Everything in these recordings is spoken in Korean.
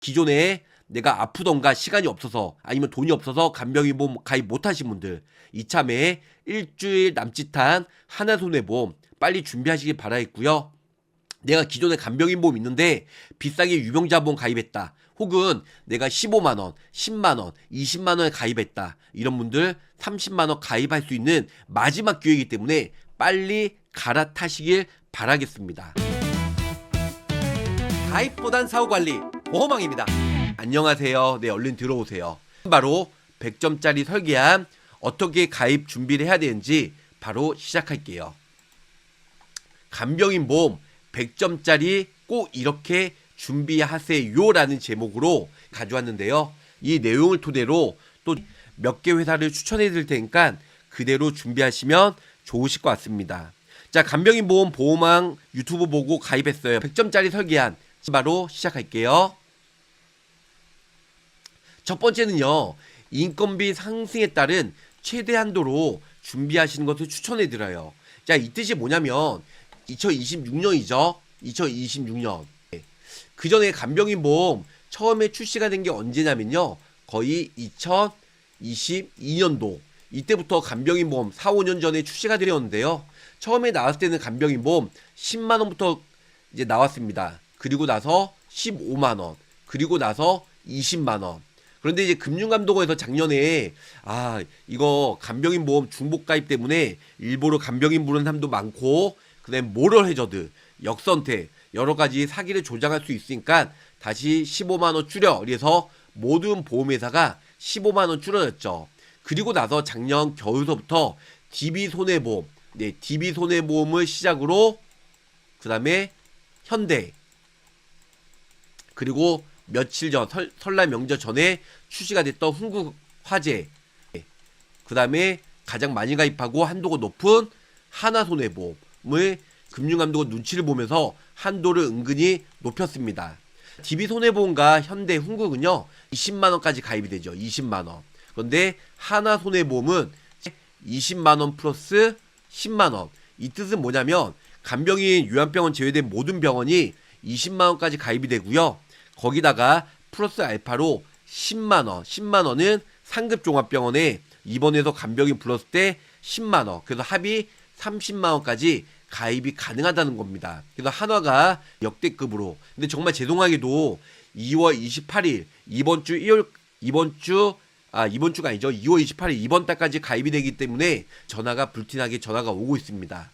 기존에 내가 아프던가 시간이 없어서 아니면 돈이 없어서 간병인보험 가입 못하신 분들 이참에 일주일 남짓한 하나손해보험 빨리 준비하시길 바라겠고요. 내가 기존에 간병인보험 있는데 비싸게 유병자보험 가입했다. 혹은 내가 15만원, 10만원, 20만원에 가입했다. 이런 분들 30만원 가입할 수 있는 마지막 기회이기 때문에 빨리 갈아타시길 바라겠습니다. 가입보단 사후관리 보험왕입니다. 안녕하세요. 네, 얼른 들어오세요. 바로 100점짜리 설계한 어떻게 가입 준비를 해야 되는지 바로 시작할게요. 간병인보험 100점짜리 꼭 이렇게 준비하세요 라는 제목으로 가져왔는데요. 이 내용을 토대로 또 몇 개 회사를 추천해 드릴 테니까 그대로 준비하시면 좋으실 것 같습니다. 자, 간병인보험 보험왕 유튜브 보고 가입했어요. 100점짜리 설계한 바로 시작할게요. 첫 번째는요, 인건비 상승에 따른 최대 한도로 준비하시는 것을 추천해 드려요. 자, 이 뜻이 뭐냐면 2026년이죠. 2026년. 그 전에 간병인보험 처음에 출시가 된 게 언제냐면요, 거의 2022년도 이때부터 간병인보험 4, 5년 전에 출시가 되었는데요. 처음에 나왔을 때는 간병인보험 10만원부터 이제 나왔습니다. 그리고 나서 15만원, 그리고 나서 20만원. 그런데 이제 금융감독원에서 작년에 이거 간병인보험 중복가입 때문에 일부러 간병인 부르는 사람도 많고, 그 다음에 모럴 해저드, 역선택 여러가지 사기를 조장할 수 있으니까 다시 15만원 줄여, 그래서 모든 보험회사가 15만원 줄여졌죠. 그리고 나서 작년 겨울서부터 DB손해보험, 네, DB손해보험을 시작으로 그 다음에 현대, 그리고 며칠 전 설날 명절 전에 출시가 됐던 흥국화재, 그 다음에 가장 많이 가입하고 한도가 높은 하나손해보험을 금융감독원 눈치를 보면서 한도를 은근히 높였습니다. DB손해보험과 현대, 흥국은요 20만원까지 가입이 되죠. 20만원. 그런데 하나손해보험은 20만원 플러스 10만원. 이 뜻은 뭐냐면 간병인, 요양병원 제외된 모든 병원이 20만원까지 가입이 되고요. 거기다가 플러스 알파로 10만원, 10만원은 상급종합병원에 입원해서 간병인 불렀을 때 10만원, 그래서 합이 30만원까지 가입이 가능하다는 겁니다. 그래서 한화가 역대급으로. 근데 정말 죄송하게도 2월 28일 이번 주가 아니죠. 2월 28일 이번 달까지 가입이 되기 때문에 전화가 불티나게 전화가 오고 있습니다.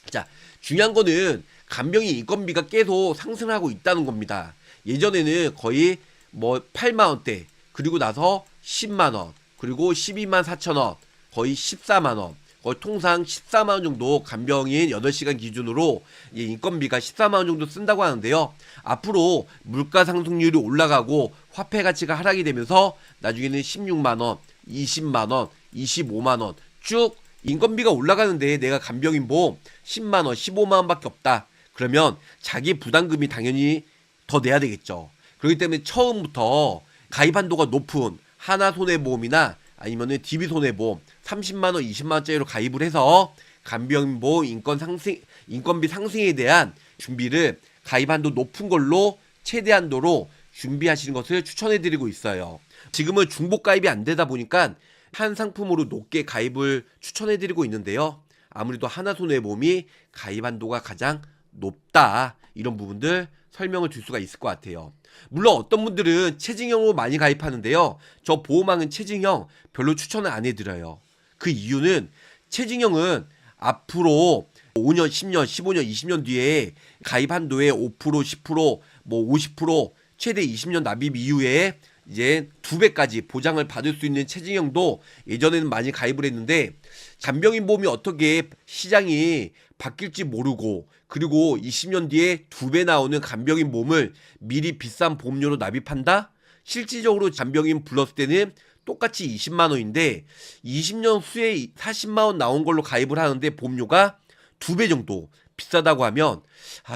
자, 중요한 거는 간병인 인건비가 계속 상승하고 있다는 겁니다. 예전에는 거의 8만원대, 그리고 나서 10만원, 그리고 12만 4천원, 거의 14만원, 거의 통상 14만원 정도 간병인 8시간 기준으로 인건비가 14만원 정도 쓴다고 하는데요. 앞으로 물가 상승률이 올라가고 화폐 가치가 하락이 되면서 나중에는 16만원, 20만원, 25만원 쭉 인건비가 올라가는데 내가 간병인 보험 10만원, 15만원밖에 없다. 그러면 자기 부담금이 당연히 더 내야 되겠죠. 그렇기 때문에 처음부터 가입 한도가 높은 하나손해보험이나 아니면은 DB손해보험 30만원, 20만원짜리로 가입을 해서 간병인보험 인건비 상승에 대한 준비를 가입 한도 높은 걸로 최대 한도로 준비하시는 것을 추천해드리고 있어요. 지금은 중복 가입이 안 되다 보니까 한 상품으로 높게 가입을 추천해드리고 있는데요. 아무래도 하나손해보험이 가입 한도가 가장 높다, 이런 부분들 설명을 줄 수가 있을 것 같아요. 물론 어떤 분들은 체증형으로 많이 가입하는데요. 저 보험왕은 체증형 별로 추천을 안 해드려요. 그 이유는 체증형은 앞으로 5년, 10년, 15년, 20년 뒤에 가입 한도에 5%, 10%, 50%, 최대 20년 납입 이후에 이제 2배까지 보장을 받을 수 있는 체증형도 예전에는 많이 가입을 했는데, 간병인 보험이 어떻게 시장이 바뀔지 모르고, 그리고 20년 뒤에 2배 나오는 간병인 보험을 미리 비싼 보험료로 납입한다? 실질적으로 간병인 불렀을 때는 똑같이 20만원인데 20년 후에 40만원 나온 걸로 가입을 하는데 보험료가 2배 정도 비싸다고 하면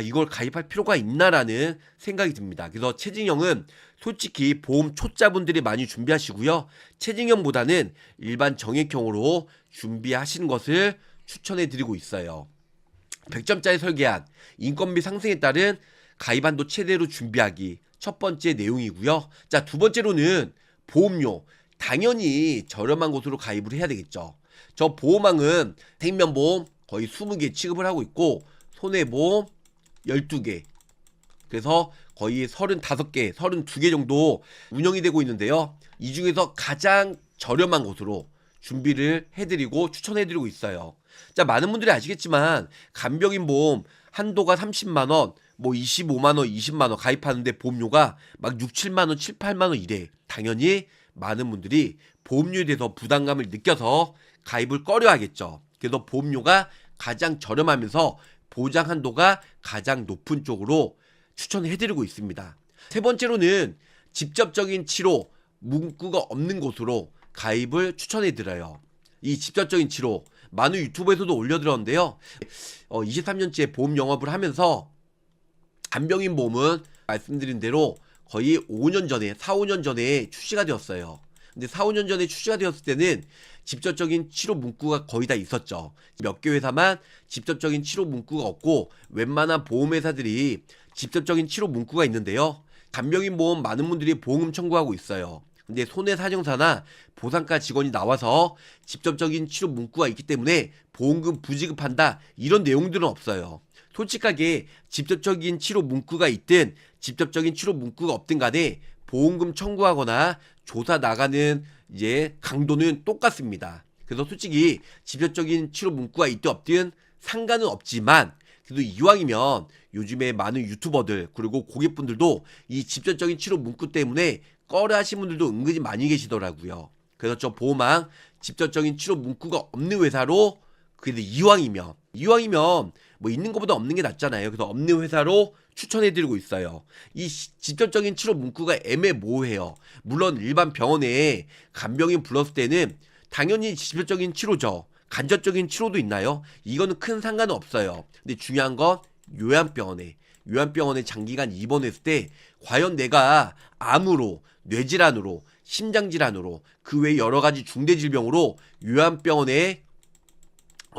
이걸 가입할 필요가 있나라는 생각이 듭니다. 그래서 체증형은 솔직히 보험 초짜분들이 많이 준비하시고요. 체증형보다는 일반 정액형으로 준비하시는 것을 추천해 드리고 있어요. 100점짜리 설계한 인건비 상승에 따른 가입 한도 최대로 준비하기. 첫 번째 내용이고요. 자, 두 번째로는 보험료. 당연히 저렴한 곳으로 가입을 해야 되겠죠. 저 보험왕은 생명보험 거의 20개 취급을 하고 있고 손해보험 12개. 그래서 거의 35개, 32개 정도 운영이 되고 있는데요. 이 중에서 가장 저렴한 곳으로 준비를 해드리고 추천해드리고 있어요. 자, 많은 분들이 아시겠지만 간병인 보험 한도가 30만원, 뭐 25만원, 20만원 가입하는데 보험료가 막 6, 7만원, 7, 8만원 이래. 당연히 많은 분들이 보험료에 대해서 부담감을 느껴서 가입을 꺼려 하겠죠. 그래서 보험료가 가장 저렴하면서 보장 한도가 가장 높은 쪽으로 추천해드리고 있습니다. 세 번째로는 직접적인 치료 문구가 없는 곳으로 가입을 추천해드려요. 이 직접적인 치료 많은 유튜브에서도 올려드렸는데요. 23년째 보험 영업을 하면서 간병인 보험은 말씀드린 대로 거의 5년 전에 4, 5년 전에 출시가 되었어요. 근데 4, 5년 전에 출시가 되었을 때는 직접적인 치료 문구가 거의 다 있었죠. 몇 개 회사만 직접적인 치료 문구가 없고 웬만한 보험회사들이 직접적인 치료 문구가 있는데요. 간병인 보험 많은 분들이 보험금 청구하고 있어요. 근데 손해사정사나 보상과 직원이 나와서 직접적인 치료 문구가 있기 때문에 보험금 부지급한다 이런 내용들은 없어요. 솔직하게 직접적인 치료 문구가 있든 직접적인 치료 문구가 없든 간에 보험금 청구하거나 조사 나가는 이제 강도는 똑같습니다. 그래서 솔직히 직접적인 치료 문구가 있든 없든 상관은 없지만 그래도 이왕이면 요즘에 많은 유튜버들 그리고 고객분들도 이 직접적인 치료 문구 때문에 꺼려 하신 분들도 은근히 많이 계시더라고요. 그래서 저 보험왕 직접적인 치료 문구가 없는 회사로 그래도 이왕이면 뭐 있는 것보다 없는 게 낫잖아요. 그래서 없는 회사로 추천해드리고 있어요. 이 직접적인 치료 문구가 애매모호해요. 물론 일반 병원에 간병인 불렀을 때는 당연히 직접적인 치료죠. 간접적인 치료도 있나요? 이거는 큰 상관은 없어요. 근데 중요한 건 요양병원에 장기간 입원했을 때 과연 내가 암으로, 뇌질환으로, 심장질환으로 그 외 여러 가지 중대질병으로 요양병원에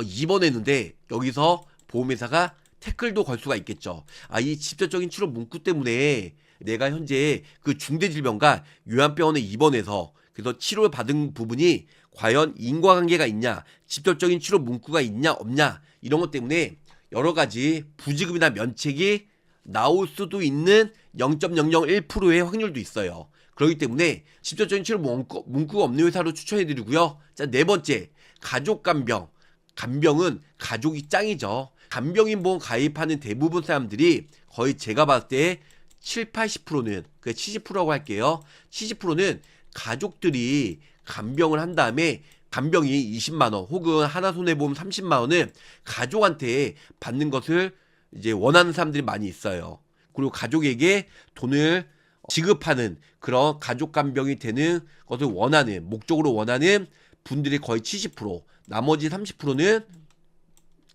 입원했는데 여기서 보험회사가 태클도 걸 수가 있겠죠. 이 직접적인 치료 문구 때문에 내가 현재 그 중대질병과 요양병원에 입원해서 그래서 치료를 받은 부분이 과연 인과관계가 있냐, 직접적인 치료 문구가 있냐 없냐 이런 것 때문에 여러 가지 부지급이나 면책이 나올 수도 있는 0.001%의 확률도 있어요. 그렇기 때문에 직접적인 치료 문구가 없는 회사로 추천해드리고요. 자, 네 번째, 가족간병. 간병은 가족이 짱이죠. 간병인 보험 가입하는 대부분 사람들이 거의 제가 봤을 때 7, 80%는, 그 70%라고 할게요. 70%는 가족들이 간병을 한 다음에 간병이 20만원 혹은 하나손해보험 30만원을 가족한테 받는 것을 이제 원하는 사람들이 많이 있어요. 그리고 가족에게 돈을 지급하는 그런 가족 간병이 되는 것을 원하는, 목적으로 원하는 분들이 거의 70%, 나머지 30%는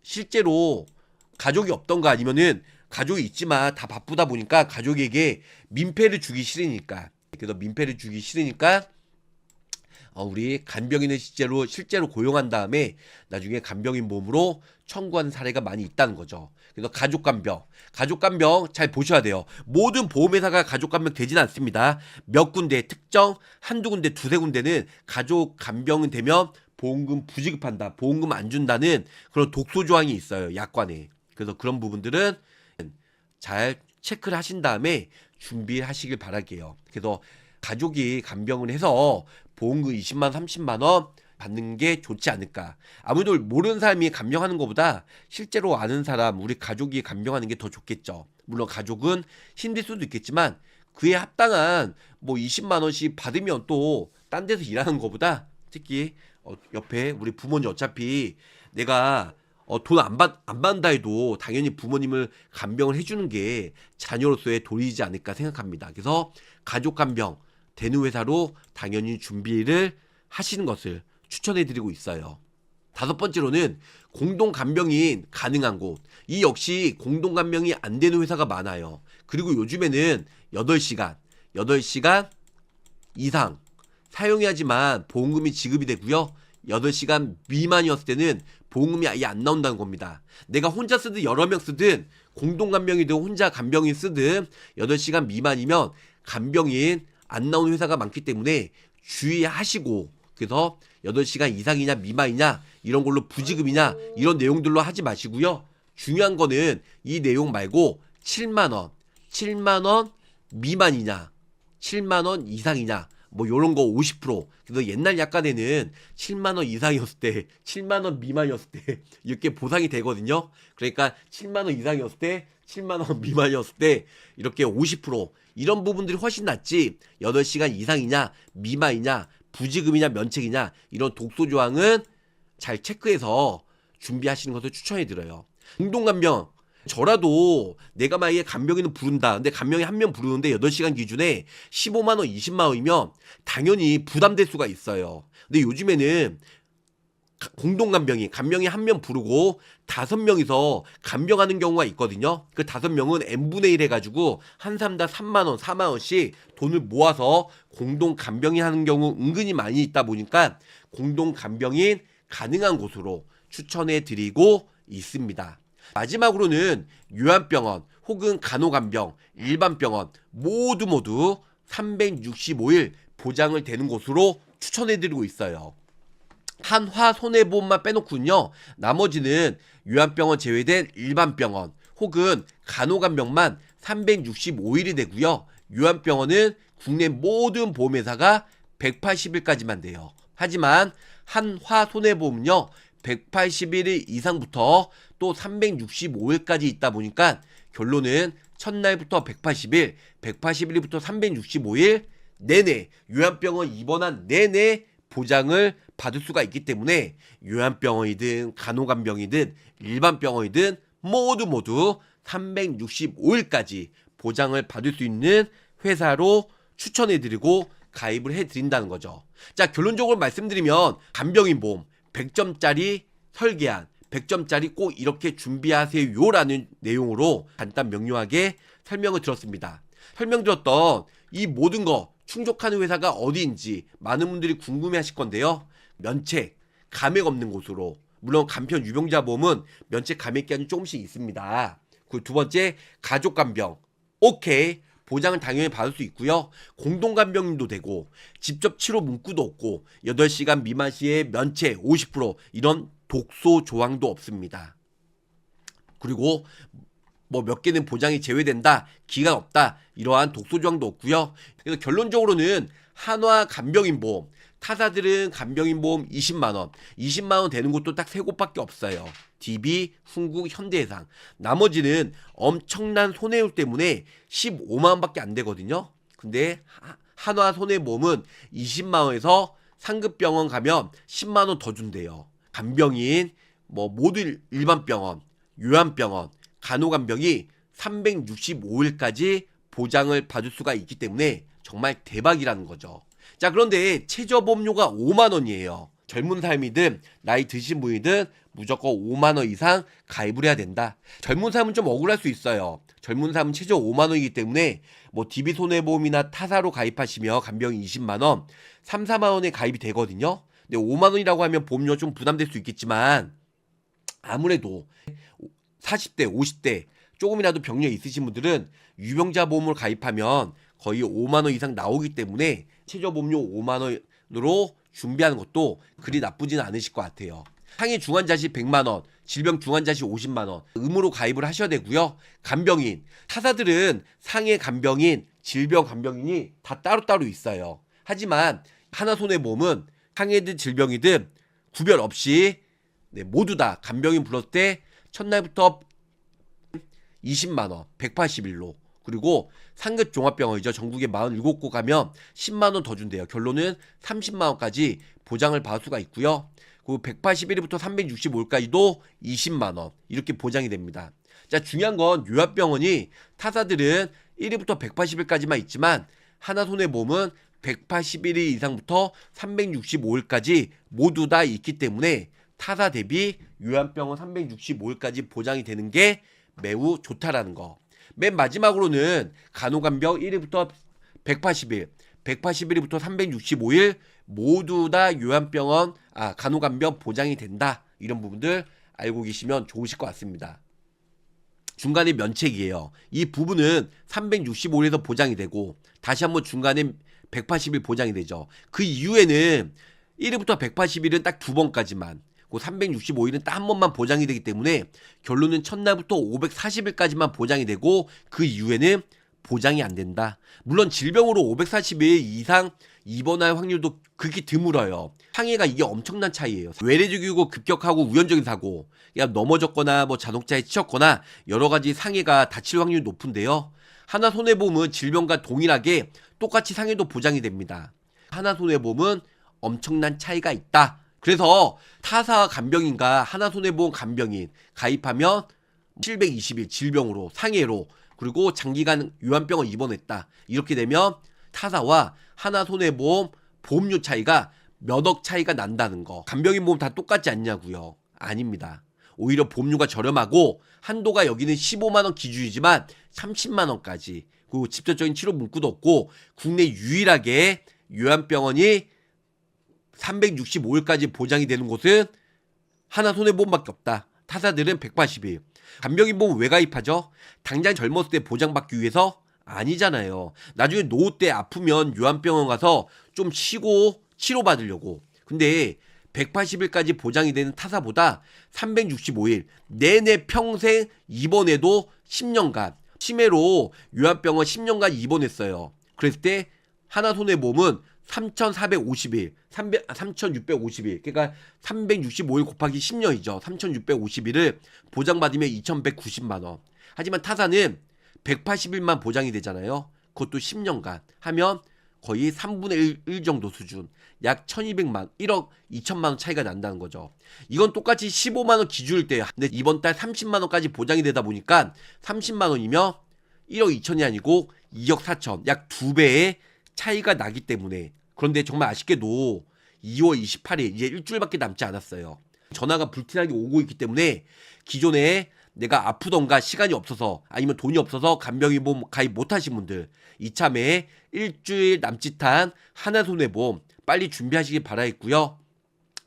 실제로 가족이 없던가 아니면은 가족이 있지만 다 바쁘다 보니까 가족에게 민폐를 주기 싫으니까. 그래서 민폐를 주기 싫으니까 우리 간병인을 실제로 고용한 다음에 나중에 간병인 보험으로 청구하는 사례가 많이 있다는 거죠. 그래서 가족간병 잘 보셔야 돼요. 모든 보험회사가 가족간병 되진 않습니다. 몇 군데 특정 한두 군데 두세 군데는 가족간병은 되면 보험금 부지급한다, 보험금 안 준다는 그런 독소 조항이 있어요, 약관에. 그래서 그런 부분들은 잘 체크를 하신 다음에 준비하시길 바랄게요. 그래서 가족이 간병을 해서 보험금 20만 30만 원 받는 게 좋지 않을까. 아무래도 모르는 사람이 간병하는 것보다 실제로 아는 사람, 우리 가족이 간병하는 게 더 좋겠죠. 물론 가족은 힘들 수도 있겠지만 그에 합당한 뭐 20만 원씩 받으면 또 딴 데서 일하는 것보다 특히 옆에 우리 부모님 어차피 내가 돈 안 받는다 해도 당연히 부모님을 간병을 해주는 게 자녀로서의 도리이지 않을까 생각합니다. 그래서 가족 간병 되는 회사로 당연히 준비를 하시는 것을 추천해드리고 있어요. 다섯 번째로는 공동 간병인 가능한 곳. 이 역시 공동 간병이 안 되는 회사가 많아요. 그리고 요즘에는 8시간 이상 사용해야지만 보험금이 지급이 되고요. 8시간 미만이었을 때는 보험금이 아예 안 나온다는 겁니다. 내가 혼자 쓰든 여러 명 쓰든 공동간병이든 혼자 간병인 쓰든 8시간 미만이면 간병인 안 나오는 회사가 많기 때문에 주의하시고, 그래서 8시간 이상이냐 미만이냐 이런 걸로 부지급이냐 이런 내용들로 하지 마시고요. 중요한 거는 이 내용 말고 7만원 미만이냐 7만원 이상이냐 뭐 요런 거 50%. 그래서 옛날 약관에는 7만원 이상이었을 때 7만원 미만이었을 때 이렇게 보상이 되거든요. 그러니까 7만원 이상이었을 때 7만원 미만이었을 때 이렇게 50% 이런 부분들이 훨씬 낫지 8시간 이상이냐 미만이냐 부지급이냐 면책이냐 이런 독소조항은 잘 체크해서 준비하시는 것을 추천해드려요. 공동간병, 저라도 내가 만약에 간병인을 부른다. 근데 간병인 한 명 부르는데 8시간 기준에 15만원, 20만원이면 당연히 부담될 수가 있어요. 근데 요즘에는 공동간병인, 간병인 한 명 부르고 5명이서 간병하는 경우가 있거든요. 그 5명은 n분의 1 해가지고 한 사람당 3만원, 4만원씩 돈을 모아서 공동간병인 하는 경우 은근히 많이 있다 보니까 공동간병인 가능한 곳으로 추천해드리고 있습니다. 마지막으로는 요양병원 혹은 간호간병, 일반병원 모두 365일 보장을 되는 곳으로 추천해드리고 있어요. 한화 손해보험만 빼놓고는요, 나머지는 요양병원 제외된 일반병원 혹은 간호간병만 365일이 되고요. 요양병원은 국내 모든 보험회사가 180일까지만 돼요. 하지만 한화 손해보험은요 181일 이상부터 또 365일까지 있다 보니까 결론은 첫날부터 180일, 181일부터 365일 내내 요양병원 입원한 내내 보장을 받을 수가 있기 때문에 요양병원이든 간호간병이든 일반병원이든 모두 365일까지 보장을 받을 수 있는 회사로 추천해드리고 가입을 해드린다는 거죠. 자, 결론적으로 말씀드리면 간병인 보험 100점짜리 설계안 100점짜리 꼭 이렇게 준비하세요라는 내용으로 간단 명료하게 설명을 들었습니다. 설명드렸던 이 모든 거 충족하는 회사가 어디인지 많은 분들이 궁금해하실 건데요. 면책, 감액 없는 곳으로, 물론 간편 유병자 보험은 면책 감액 기한이 조금씩 있습니다. 그리고 두 번째, 가족간병 오케이, 보장은 당연히 받을 수 있고요. 공동간병인도 되고 직접 치료 문구도 없고 8시간 미만 시에 면책 50% 이런 독소 조항도 없습니다. 그리고 뭐 몇 개는 보장이 제외된다, 기간 없다 이러한 독소 조항도 없고요. 그래서 결론적으로는 한화 간병인 보험, 타사들은 간병인 보험 20만원 되는 곳도 딱 3곳밖에 없어요. DB, 흥국, 현대해상. 나머지는 엄청난 손해율 때문에 15만원밖에 안 되거든요. 근데 한화 손해보험은 20만원에서 상급병원 가면 10만원 더 준대요. 간병인, 뭐 모든 일반병원, 요양병원, 간호간병이 365일까지 보장을 받을 수가 있기 때문에 정말 대박이라는 거죠. 자, 그런데 최저보험료가 5만원이에요. 젊은 사람이든 나이 드신 분이든 무조건 5만원 이상 가입을 해야 된다. 젊은 사람은 좀 억울할 수 있어요. 젊은 사람은 최저 5만원이기 때문에 뭐 DB손해보험이나 타사로 가입하시며 간병인 20만원, 3, 4만원에 가입이 되거든요. 근데 5만원이라고 하면 보험료 좀 부담될 수 있겠지만 아무래도 40대, 50대 조금이라도 병력 있으신 분들은 유병자 보험을 가입하면 거의 5만원 이상 나오기 때문에 최저보험료 5만원으로 준비하는 것도 그리 나쁘진 않으실 것 같아요. 상해 중환자시 100만원, 질병 중환자시 50만원 의무로 가입을 하셔야 되고요. 간병인, 타사들은 상해 간병인, 질병 간병인이 다 따로따로 있어요. 하지만 하나손해보험은 상해든 질병이든 구별 없이 모두 다 간병인 불렀을 때 첫날부터 20만원, 180일로, 그리고 상급 종합병원이죠. 전국에 47곳 가면 10만원 더 준대요. 결론은 30만원까지 보장을 받을 수가 있고요. 그리고 181일부터 365일까지도 20만원 이렇게 보장이 됩니다. 자, 중요한 건 요양병원이 타사들은 1일부터 180일까지만 있지만 하나손해보험은 181일 이상부터 365일까지 모두 다 있기 때문에 타사 대비 요양병원 365일까지 보장이 되는 게 매우 좋다라는 거. 맨 마지막으로는 간호간병 1일부터 180일, 181일부터 365일 모두 다 요양병원, 간호간병 보장이 된다. 이런 부분들 알고 계시면 좋으실 것 같습니다. 중간에 면책이에요. 이 부분은 365일에서 보장이 되고 다시 한번 중간에 180일 보장이 되죠. 그 이후에는 1일부터 180일은 딱 2번까지만, 그 365일은 딱 한 번만 보장이 되기 때문에 결론은 첫날부터 540일까지만 보장이 되고 그 이후에는 보장이 안 된다. 물론 질병으로 540일 이상 입원할 확률도 극히 드물어요. 상해가 이게 엄청난 차이예요. 외래적이고 급격하고 우연적인 사고, 그냥 넘어졌거나 뭐 자동차에 치였거나 여러 가지 상해가 다칠 확률이 높은데요. 하나손해보험은 질병과 동일하게 똑같이 상해도 보장이 됩니다. 하나손해보험은 엄청난 차이가 있다. 그래서 타사 간병인과 하나손해보험 간병인 가입하면 720일 질병으로 상해로 그리고 장기간 요양병원 입원했다. 이렇게 되면 타사와 하나손해보험 보험료 차이가 몇억 차이가 난다는 거. 간병인 보험 다 똑같지 않냐고요. 아닙니다. 오히려 보험료가 저렴하고 한도가 여기는 15만원 기준이지만 30만원까지, 그리고 직접적인 치료 문구도 없고 국내 유일하게 요양병원이 365일까지 보장이 되는 곳은 하나손해보험밖에 없다. 타사들은 180일. 간병인 보험 왜 가입하죠? 당장 젊었을 때 보장받기 위해서? 아니잖아요. 나중에 노후 때 아프면 요양병원 가서 좀 쉬고 치료받으려고. 근데 180일까지 보장이 되는 타사보다 365일 내내 평생 입원해도 10년간 치매로 요양병원 10년간 입원했어요. 그랬을 때 하나손해보험은 3,450일, 3,650일, 그러니까 365일 곱하기 10년이죠. 3,650일을 보장받으면 2,190만원. 하지만 타사는 180일만 보장이 되잖아요. 그것도 10년간 하면 거의 3분의 1 정도 수준, 약 1200만, 1억 2천만원 차이가 난다는 거죠. 이건 똑같이 15만원 기준일 때요. 근데 이번 달 30만원까지 보장이 되다 보니까 30만원이면 1억 2천이 아니고 2억 4천, 약 2배의 차이가 나기 때문에. 그런데 정말 아쉽게도 2월 28일 이제 일주일밖에 남지 않았어요. 전화가 불티나게 오고 있기 때문에 기존에 내가 아프던가 시간이 없어서 아니면 돈이 없어서 간병인보험 가입 못하신 분들 이참에 일주일 남짓한 하나손해보험 빨리 준비하시길 바라겠고요.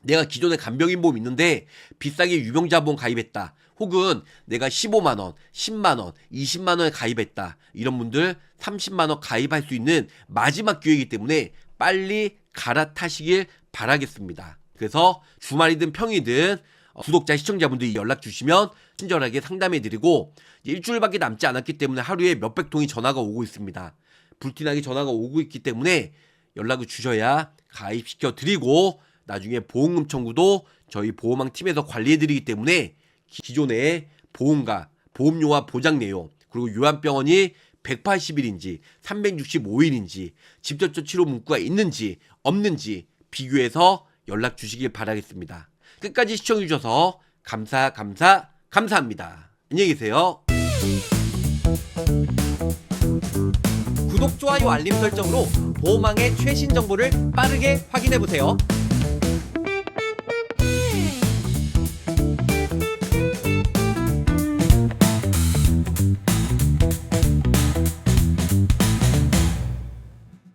내가 기존에 간병인보험 있는데 비싸게 유병자보험 가입했다. 혹은 내가 15만원, 10만원, 20만원에 가입했다. 이런 분들 30만원 가입할 수 있는 마지막 기회이기 때문에 빨리 갈아타시길 바라겠습니다. 그래서 주말이든 평이든 구독자 시청자분들이 연락 주시면 친절하게 상담해드리고, 일주일밖에 남지 않았기 때문에 하루에 몇백 통이 전화가 오고 있습니다. 불티나게 전화가 오고 있기 때문에 연락을 주셔야 가입시켜드리고 나중에 보험금 청구도 저희 보험왕 팀에서 관리해드리기 때문에 기존의 보험과 보험료와 보장 내용, 그리고 요양병원이 180일인지 365일인지 직접적 치료 문구가 있는지 없는지 비교해서 연락 주시길 바라겠습니다. 끝까지 시청해주셔서 감사합니다. 안녕히 계세요. 구독, 좋아요, 알림 설정으로 보험왕의 최신 정보를 빠르게 확인해보세요.